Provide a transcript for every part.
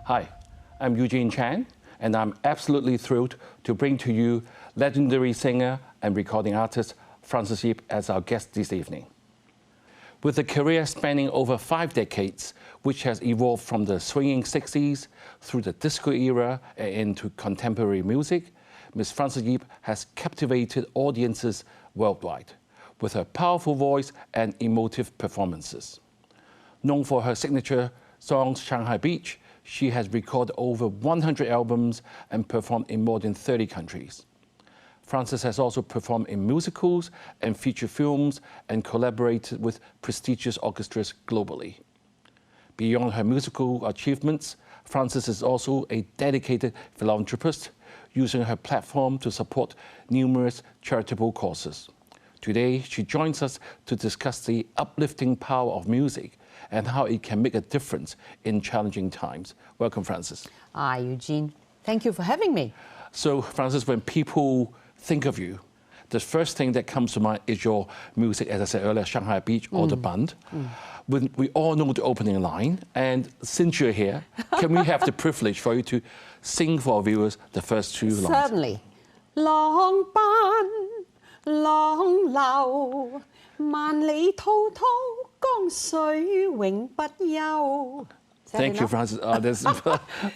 Hi, I'm Eugene Chan, and I'm absolutely thrilled to bring to you legendary singer and recording artist Frances Yip as our guest this evening. With a career spanning over 5 decades, which has evolved from the swinging 60s through the disco era and into contemporary music, Ms. Frances Yip has captivated audiences worldwide with her powerful voice and emotive performances. Known for her signature songs Shanghai Beach, she has recorded over 100 albums and performed in more than 30 countries. Frances has also performed in musicals and feature films and collaborated with prestigious orchestras globally. Beyond her musical achievements, Frances is also a dedicated philanthropist, using her platform to support numerous charitable causes. Today, she joins us to discuss the uplifting power of music and how it can make a difference in challenging times. Welcome, Frances. Hi, Eugene. Thank you for having me. So, Frances, when people think of you, the first thing that comes to mind is your music, as I said earlier, Shanghai Beach or The Bund. When we all know the opening line, and since you're here, can we have the privilege for you to sing for our viewers the first 2 lines? Certainly. 浪奔浪流，萬里滔滔江水永不休。Thank you, Frances.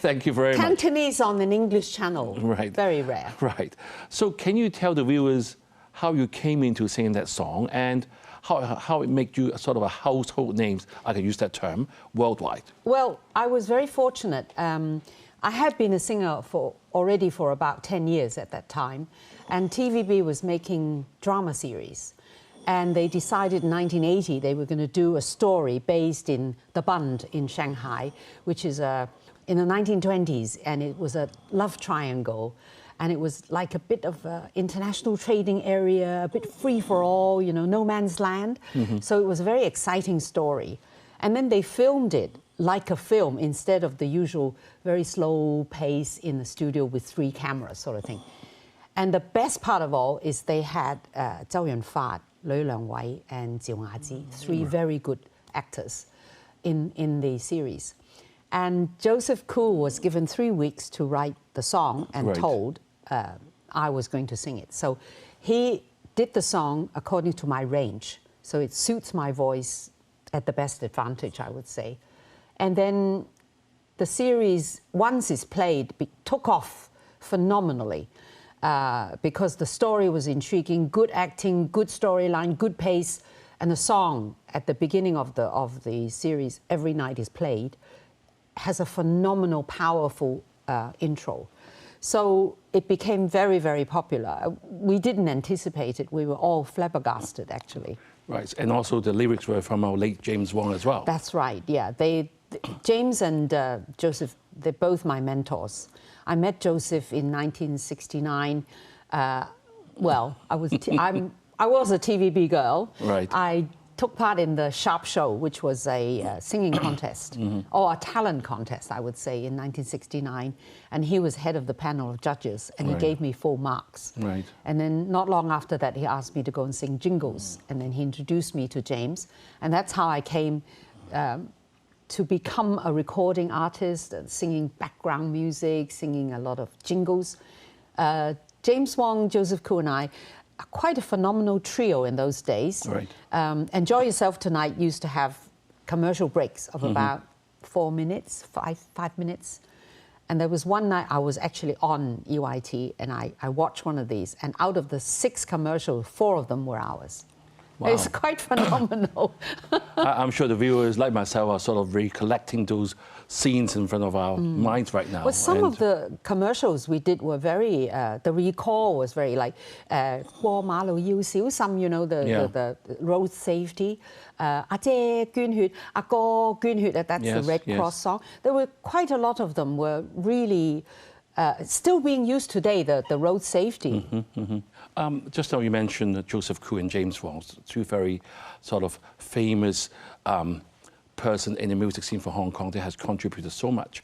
Thank you very much. Cantonese on an English channel. Right. Very rare. Right. So can you tell the viewers how you came into singing that song and how it made you sort of a household name, I can use that term, worldwide? Well, I was very fortunate. I had been a singer already for about 10 years at that time, and TVB was making drama series. And they decided in 1980 they were going to do a story based in the Bund in Shanghai, which is in the 1920s, and it was a love triangle. And it was like a bit of an international trading area, a bit free for all, you know, no man's land. So it was a very exciting story. And then they filmed it like a film instead of the usual very slow pace in the studio with 3 cameras sort of thing. And the best part of all is they had Zhao Yunfa, Lui Liangwei, and Jiu Ngaji, 3 very good actors in the series. And Joseph Koo was given 3 weeks to write the song and told I was going to sing it. So he did the song according to my range. So it suits my voice at the best advantage, I would say. And then the series, once it's played, took off phenomenally because the story was intriguing, good acting, good storyline, good pace, and the song at the beginning of the series, every night is played, has a phenomenal, powerful intro. So it became very, very popular. We didn't anticipate it. We were all flabbergasted, actually. Right, and also the lyrics were from our late James Wong as well. That's right, yeah. James and Joseph, they're both my mentors. I met Joseph in 1969. Well, I was a TVB girl. Right. I took part in the Sharp Show, which was a singing contest, or a talent contest, I would say, in 1969. And he was head of the panel of judges, and he gave me full marks. Right. And then not long after that, he asked me to go and sing jingles. And then he introduced me to James. And that's how I came to become a recording artist, singing background music, singing a lot of jingles. James Wong, Joseph Koo, and I, quite a phenomenal trio in those days. Right. Enjoy Yourself Tonight used to have commercial breaks of about 4 minutes, 5 minutes. And there was one night I was actually on EYT and I watched one of these, and out of the 6 commercials, 4 of them were ours. Wow. It's quite phenomenal. I'm sure the viewers, like myself, are sort of recollecting those scenes in front of our minds right now. Well, some of the commercials we did were very, the recall was very like, 過馬路要小心, you know, the road safety. 阿姐捐血, 阿哥捐血, that's the Red Cross song. There were quite a lot of them were really still being used today, the road safety. Just now you mentioned Joseph Koo and James Wong, 2 very sort of famous person in the music scene for Hong Kong that has contributed so much.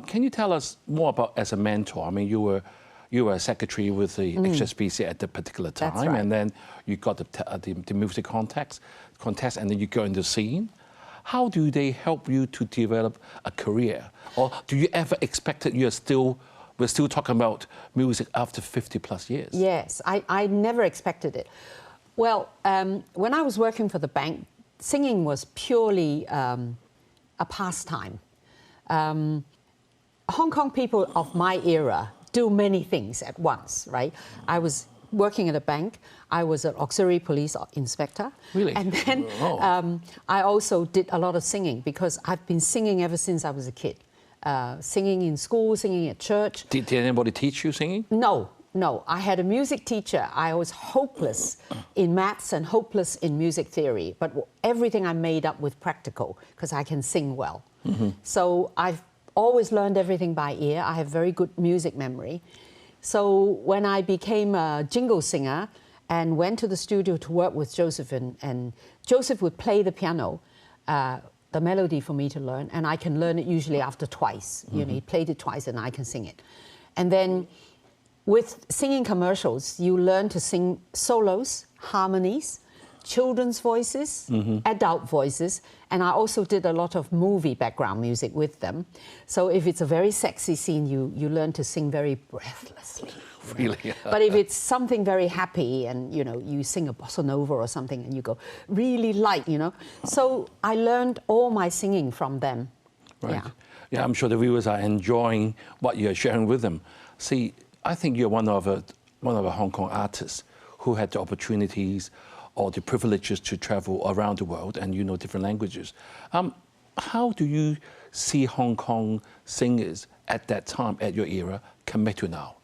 Can you tell us more about as a mentor? I mean, you were a secretary with the HSBC at the particular time, right. and then you got the music contest, and then you go in the scene. how do they help you to develop a career? Or do you ever expect that we're still talking about music after 50 plus years? Yes, I never expected it. Well, when I was working for the bank, singing was purely a pastime. Hong Kong people of my era do many things at once, right? I was working at a bank. I was an auxiliary police inspector. Really? And then I also did a lot of singing because I've been singing ever since I was a kid. Singing in school, singing at church. Did anybody teach you singing? No. I had a music teacher. I was hopeless in maths and hopeless in music theory, but everything I made up with practical because I can sing well. So I've always learned everything by ear. I have very good music memory. So when I became a jingle singer and went to the studio to work with Joseph, and Joseph would play the piano, the melody for me to learn, and I can learn it usually after twice. You know, he played it twice and I can sing it. And then with singing commercials, you learn to sing solos, harmonies, children's voices, adult voices, and I also did a lot of movie background music with them. So if it's a very sexy scene, you learn to sing very breathlessly. Really? But if it's something very happy and, you know, you sing a bossa nova or something and you go really light, you know. So I learned all my singing from them. Right. Yeah, I'm sure the viewers are enjoying what you're sharing with them. See, I think you're one of a Hong Kong artists who had the opportunities or the privileges to travel around the world and you know different languages. How do you see Hong Kong singers at that time, at your era, compared to now?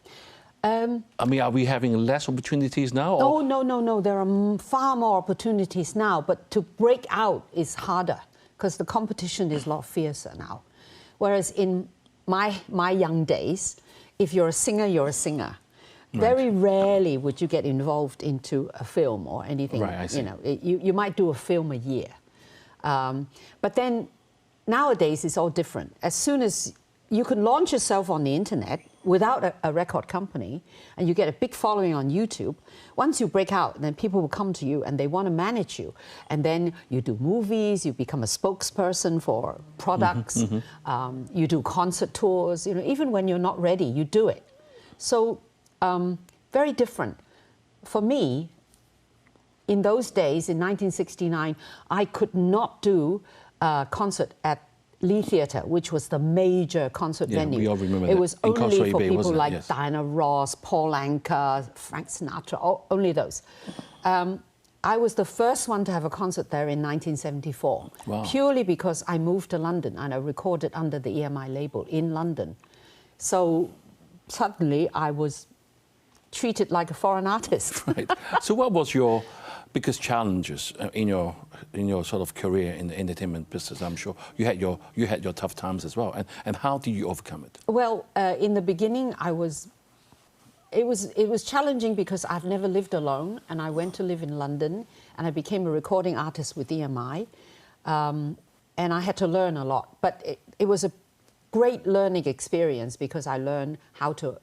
I mean, are we having less opportunities now? Or? Oh, no. There are far more opportunities now, but to break out is harder because the competition is a lot fiercer now. Whereas in my young days, if you're a singer, you're a singer. Right. Very rarely would you get involved into a film or anything. Right, I see. You know, you might do a film a year. But then nowadays it's all different. As soon as you can launch yourself on the internet without a record company and you get a big following on YouTube, once you break out, then people will come to you and they want to manage you. And then you do movies, you become a spokesperson for products, you do concert tours, you know, even when you're not ready, you do it. So very different. For me, in those days, in 1969, I could not do a concert at Lee Theatre, which was the major concert venue. We all remember it that. was in only for Bay, people like yes. Diana Ross, Paul Anka, Frank Sinatra, only those. I was the first one to have a concert there in 1974, purely because I moved to London and I recorded under the EMI label in London. So suddenly I was treated like a foreign artist. Right. So what was your biggest challenges in your sort of career in the entertainment business? I'm sure you had your tough times as well. And how did you overcome it? Well, in the beginning, it was challenging because I've never lived alone, and I went to live in London, and I became a recording artist with EMI, and I had to learn a lot. But it was a great learning experience because I learned how to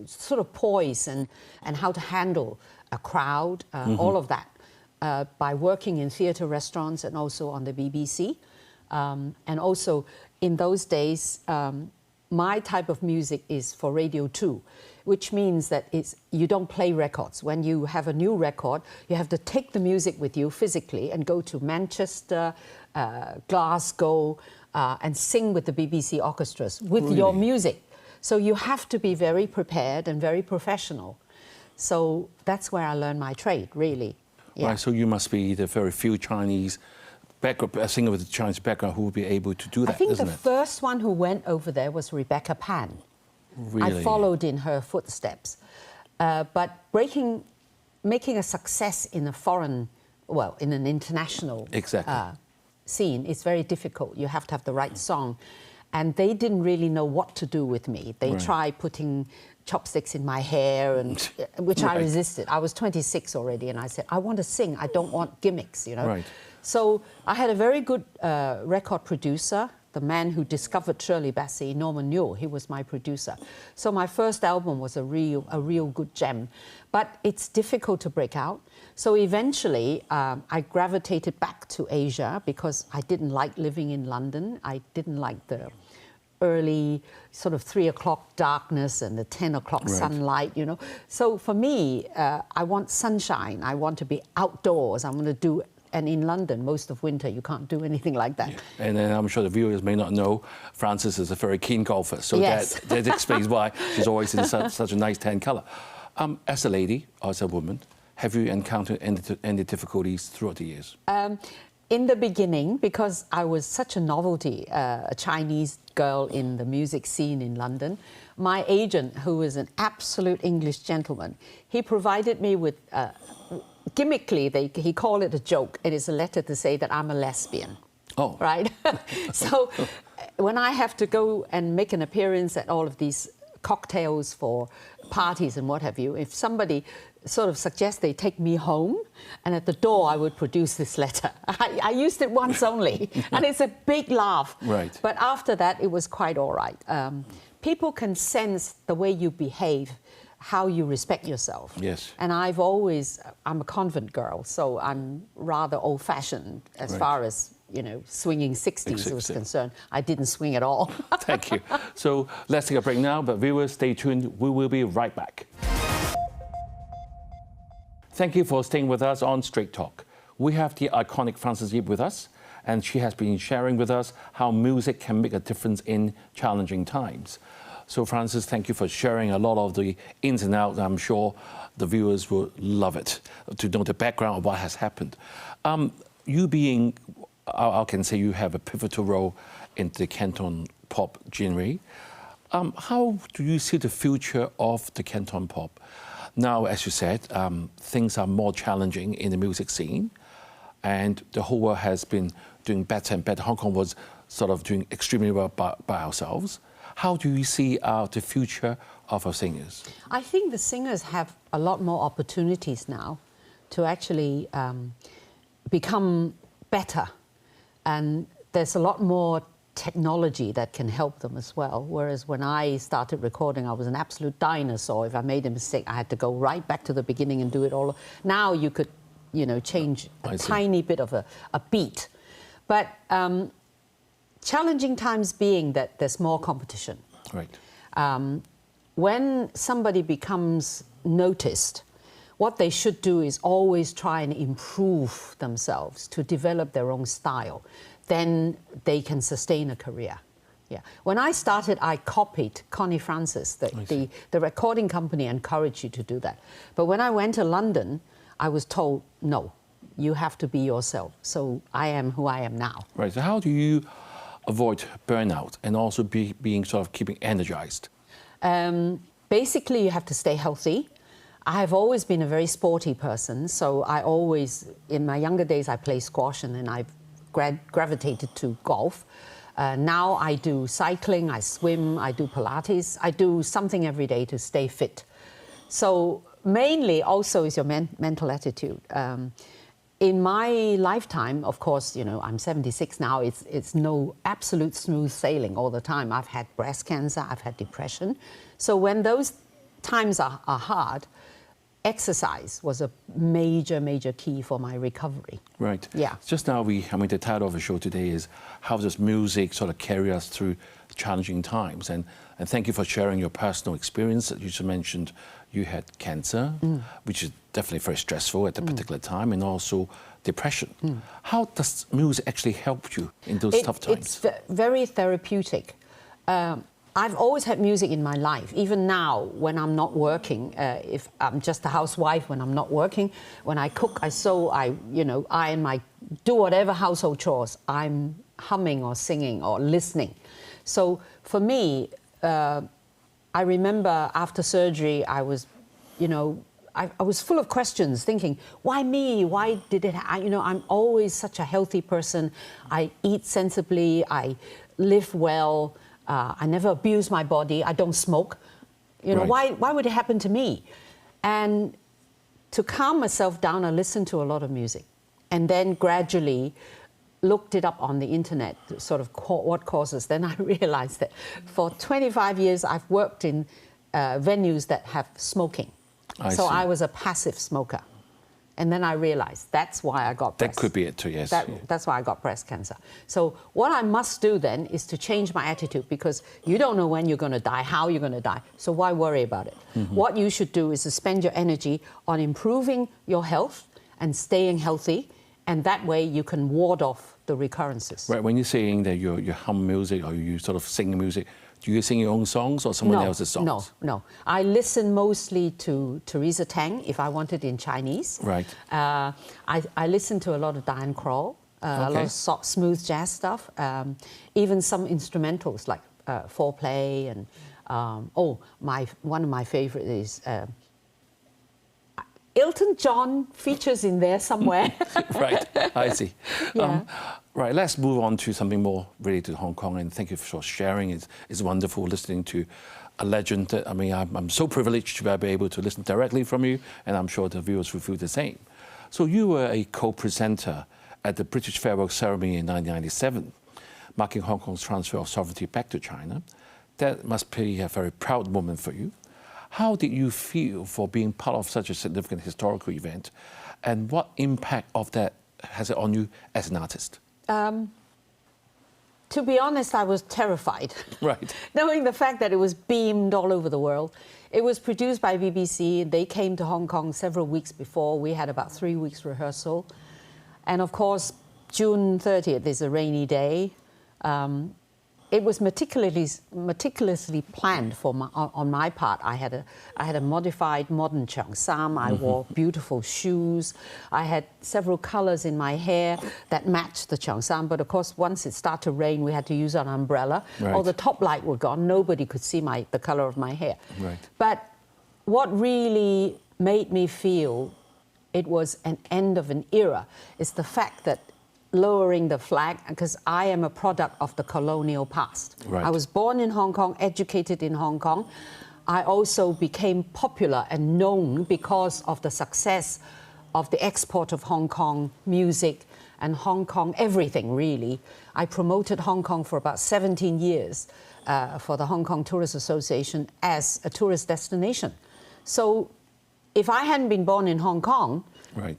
sort of poise and how to handle a crowd, all of that, by working in theatre restaurants and also on the BBC. And also, in those days, my type of music is for Radio 2, which means that you don't play records. When you have a new record, you have to take the music with you physically and go to Manchester, Glasgow, and sing with the BBC orchestras with your music. So you have to be very prepared and very professional. So that's where I learned my trade, really. Yeah. Right, so you must be the very few Chinese a singer with a Chinese background who will be able to do that, I think isn't the it? first one who went over there was Rebecca Pan. Really? I followed in her footsteps. But making a success in a foreign, well, in an international scene is very difficult. You have to have the right song. And they didn't really know what to do with me. They tried putting chopsticks in my hair, which I resisted. I was 26 already, and I said, I want to sing. I don't want gimmicks, you know. Right. So I had a very good record producer, the man who discovered Shirley Bassey, Norman Newell. He was my producer. So my first album was a real good gem. But it's difficult to break out. So eventually, I gravitated back to Asia because I didn't like living in London. I didn't like the early sort of 3 o'clock darkness and the 10 o'clock sunlight, you know. So for me, I want sunshine. I want to be outdoors. I want to do, and in London, most of winter, you can't do anything like that. Yeah. And then I'm sure the viewers may not know, Frances is a very keen golfer. So yes. that explains why she's always in such a nice tan colour. As a lady, or as a woman, have you encountered any difficulties throughout the years? In the beginning, because I was such a novelty, a Chinese girl in the music scene in London, my agent, who was an absolute English gentleman, he provided me with, gimmickly, he called it a joke. It is a letter to say that I'm a lesbian. Oh. Right? So when I have to go and make an appearance at all of these cocktails for parties and what have you, if somebody sort of suggests they take me home, and at the door I would produce this letter. I used it once only, and it's a big laugh. Right. But after that, it was quite all right. People can sense the way you behave, how you respect yourself. Yes. And I'm a convent girl, so I'm rather old-fashioned as far as, you know, swinging 60s was concerned. I didn't swing at all. Thank you. So let's take a break now, but viewers, stay tuned. We will be right back. Thank you for staying with us on Straight Talk. We have the iconic Frances Yip with us, and she has been sharing with us how music can make a difference in challenging times. So Frances, thank you for sharing a lot of the ins and outs. I'm sure the viewers will love it, to know the background of what has happened. You being, I can say you have a pivotal role in the Cantopop genre. How do you see the future of the Cantopop? Now, as you said, things are more challenging in the music scene, and the whole world has been doing better and better. Hong Kong was sort of doing extremely well by ourselves. How do you see the future of our singers? I think the singers have a lot more opportunities now to actually become better, and there's a lot more technology that can help them as well. Whereas when I started recording, I was an absolute dinosaur. If I made a mistake, I had to go right back to the beginning and do it all. Now you could, you know, change a tiny bit of a beat. But challenging times being that there's more competition. Right. When somebody becomes noticed, what they should do is always try and improve themselves to develop their own style. Then they can sustain a career. Yeah. When I started, I copied Connie Francis. The recording company encouraged you to do that. But when I went to London, I was told, no, you have to be yourself. So I am who I am now. Right. So how do you avoid burnout and also being sort of keeping energized? Basically, you have to stay healthy. I have always been a very sporty person. So I always, in my younger days, I played squash, and then I've gravitated to golf. Now I do cycling, I swim, I do Pilates. I do something every day to stay fit. So mainly also is your mental attitude. In my lifetime, of course, you know, I'm 76 now, it's no absolute smooth sailing all the time. I've had breast cancer, I've had depression. So when those times are hard, exercise was a major key for my recovery. Right. Yeah. Just now, the title of the show today is how does music sort of carry us through challenging times? And thank you for sharing your personal experience. You just mentioned you had cancer, which is definitely very stressful at a particular time, and also depression. How does music actually help you in those tough times? It's very therapeutic. I've always had music in my life. Even now, when I'm not working, if I'm just a housewife, when I'm not working, when I cook, I sew, I do whatever household chores, I'm humming or singing or listening. So for me, I remember after surgery, I was, you know, I was full of questions, thinking, why me? Why did it? I'm always such a healthy person. I eat sensibly. I live well. I never abuse my body. I don't smoke. You know, why would it happen to me? And to calm myself down, I listened to a lot of music. And then gradually looked it up on the internet, sort of what causes, then I realized that for 25 years I've worked in venues that have smoking. So I was a passive smoker. And then I realized that's why I got breast. That could be it too, yes. That's why I got breast cancer. So what I must do then is to change my attitude, because you don't know when you're going to die, how you're going to die. So why worry about it? What you should do is to spend your energy on improving your health and staying healthy, and that way you can ward off the recurrences. Right, when you're saying that you hum music or you sort of sing music, do you sing your own songs or someone else's songs? No. I listen mostly to Teresa Tang if I want it in Chinese. Right. I listen to a lot of Diane Krall, a lot of soft, smooth jazz stuff, even some instrumentals like foreplay and one of my favorite is Elton John features in there somewhere. Right, I see. Yeah. Right, let's move on to something more related to Hong Kong, and thank you for sharing. It's wonderful listening to a legend. I mean, I'm so privileged to be able to listen directly from you, and I'm sure the viewers will feel the same. So you were a co-presenter at the British farewell ceremony in 1997, marking Hong Kong's transfer of sovereignty back to China. That must be a very proud moment for you. How did you feel for being part of such a significant historical event, and what impact of that has it on you as an artist? To be honest, I was terrified. Right. Knowing the fact that it was beamed all over the world. It was produced by BBC. They came to Hong Kong several weeks before. We had about 3 weeks rehearsal. And of course, June 30th is a rainy day. It was meticulously planned on my part. I had a modified modern cheongsam. I wore beautiful shoes. I had several colors in my hair that matched the cheongsam. But of course, once it started to rain, we had to use an umbrella. Right. All the top light were gone. Nobody could see the color of my hair. Right. But what really made me feel it was an end of an era is the fact that lowering the flag, because I am a product of the colonial past. Right. I was born in Hong Kong, educated in Hong Kong. I also became popular and known because of the success of the export of Hong Kong music and Hong Kong everything, really. I promoted Hong Kong for about 17 years for the Hong Kong Tourist Association as a tourist destination. So if I hadn't been born in Hong Kong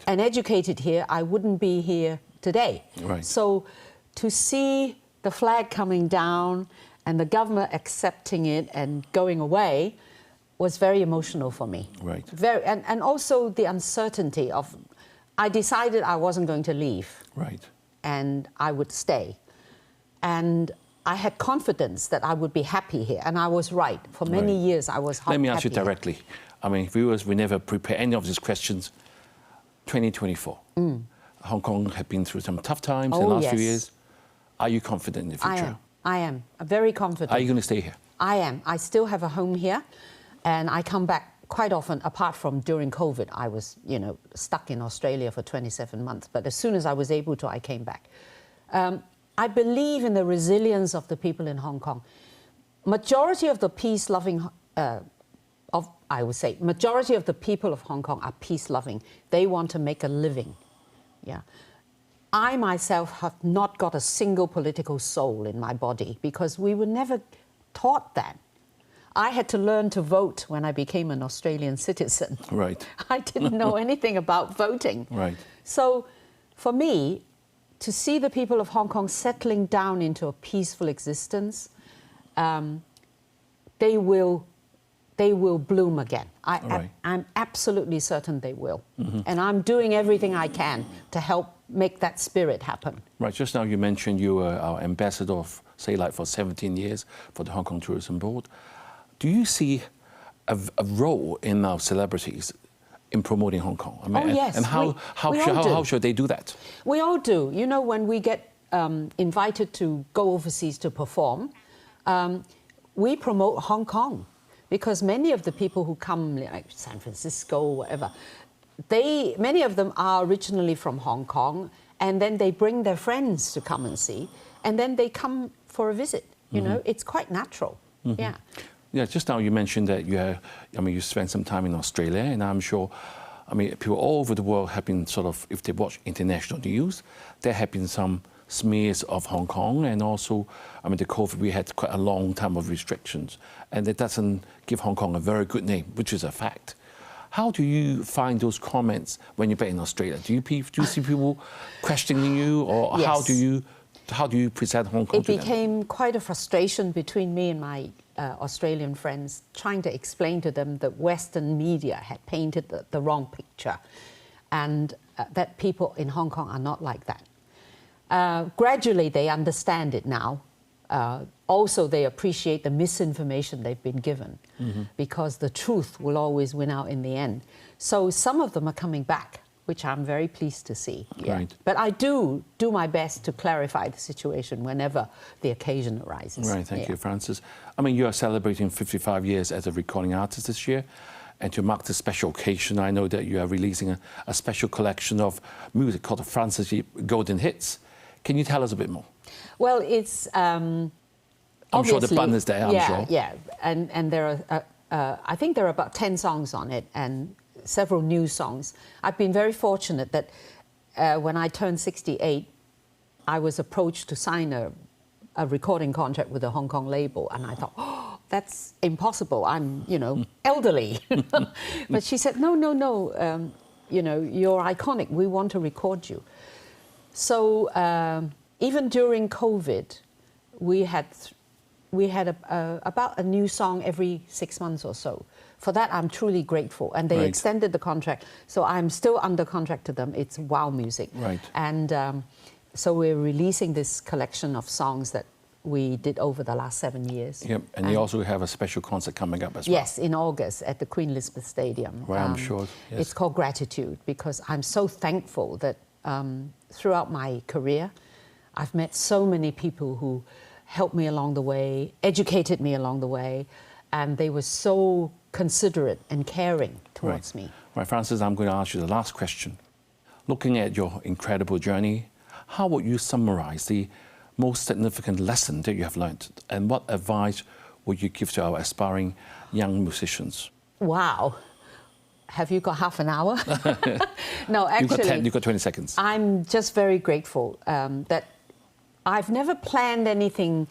and educated here, I wouldn't be here today. Right. So to see the flag coming down and the government accepting it and going away was very emotional for me. Right. And also the uncertainty of, I decided I wasn't going to leave. Right. And I would stay. And I had confidence that I would be happy here, and I was right. For many years I was happy. Let me ask you directly. I mean, viewers, we never prepare any of these questions. 2024. Hong Kong had been through some tough times in the last few years. Are you confident in the future? I am. Very confident. Are you going to stay here? I am. I still have a home here, and I come back quite often, apart from during COVID. I was, stuck in Australia for 27 months, but as soon as I was able to, I came back. I believe in the resilience of the people in Hong Kong. Majority of the peace-loving, majority of the people of Hong Kong are peace-loving. They want to make a living. Yeah. I myself have not got a single political soul in my body because we were never taught that. I had to learn to vote when I became an Australian citizen. Right. I didn't know anything about voting. Right. So for me, to see the people of Hong Kong settling down into a peaceful existence, they will bloom again. I'm absolutely certain they will. And I'm doing everything I can to help make that spirit happen. Right, just now you mentioned you were our ambassador, for 17 years for the Hong Kong Tourism Board. Do you see a role in our celebrities in promoting Hong Kong? I mean, yes. And how should they do that? We all do. When we get invited to go overseas to perform, we promote Hong Kong. Because many of the people who come, like San Francisco, whatever, many of them are originally from Hong Kong, and then they bring their friends to come and see, and then they come for a visit. It's quite natural. Yeah. Yeah. Just now you mentioned that you spent some time in Australia, and I'm sure, people all over the world have been if they watch international news, there have been some smears of Hong Kong, and also, I mean, the COVID, we had quite a long time of restrictions, and it doesn't give Hong Kong a very good name, which is a fact. How do you find those comments when you're back in Australia? Do you see people questioning you, or Yes. how do you present Hong Kong It to them? became quite a frustration between me and my Australian friends, trying to explain to them that Western media had painted the wrong picture, and that people in Hong Kong are not like that. Gradually, they understand it now. Also, they appreciate the misinformation they've been given, because the truth will always win out in the end. So some of them are coming back, which I'm very pleased to see. Yeah. Right. But I do my best to clarify the situation whenever the occasion arises. Right, thank you, Frances. I mean, you are celebrating 55 years as a recording artist this year. And to mark this special occasion, I know that you are releasing a special collection of music called the Frances Yip Golden Hits. Can you tell us a bit more? Well, it's I'm sure the button is there, I'm sure. Yeah, and there are, I think there are about 10 songs on it and several new songs. I've been very fortunate that when I turned 68, I was approached to sign a recording contract with a Hong Kong label, and I thought, oh, that's impossible. I'm, elderly. But she said, no, you're iconic. We want to record you. So even during COVID, we had about a new song every 6 months or so. For that, I'm truly grateful. And they extended the contract. So I'm still under contract to them. It's Wow Music. Right. And so we're releasing this collection of songs that we did over the last 7 years. Yep, and you also have a special concert coming up as well. Yes, in August at the Queen Elizabeth Stadium. Well, I'm sure. Yes. It's called Gratitude, because I'm so thankful that throughout my career, I've met so many people who helped me along the way, educated me along the way, and they were so considerate and caring towards me. Right, Frances, I'm going to ask you the last question. Looking at your incredible journey, how would you summarize the most significant lesson that you have learned, and what advice would you give to our aspiring young musicians? Wow. Have you got half an hour? No, actually... You've got 20 seconds. I'm just very grateful that I've never planned anything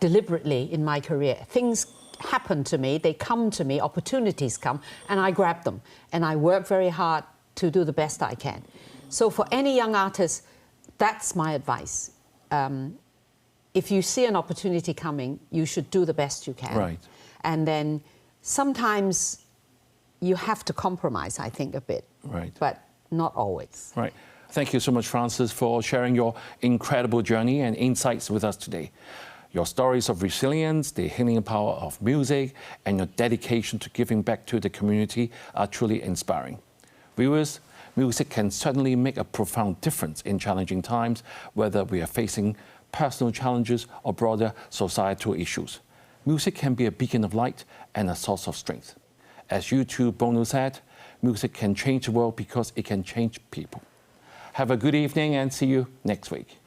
deliberately in my career. Things happen to me, they come to me, opportunities come, and I grab them. And I work very hard to do the best I can. So for any young artist, that's my advice. If you see an opportunity coming, you should do the best you can. Right. And then sometimes you have to compromise, I think, a bit. Right. But not always. Right. Thank you so much, Frances, for sharing your incredible journey and insights with us today. Your stories of resilience, the healing power of music, and your dedication to giving back to the community are truly inspiring. Viewers, music can certainly make a profound difference in challenging times, whether we are facing personal challenges or broader societal issues. Music can be a beacon of light and a source of strength. As U2 Bono said, music can change the world because it can change people. Have a good evening and see you next week.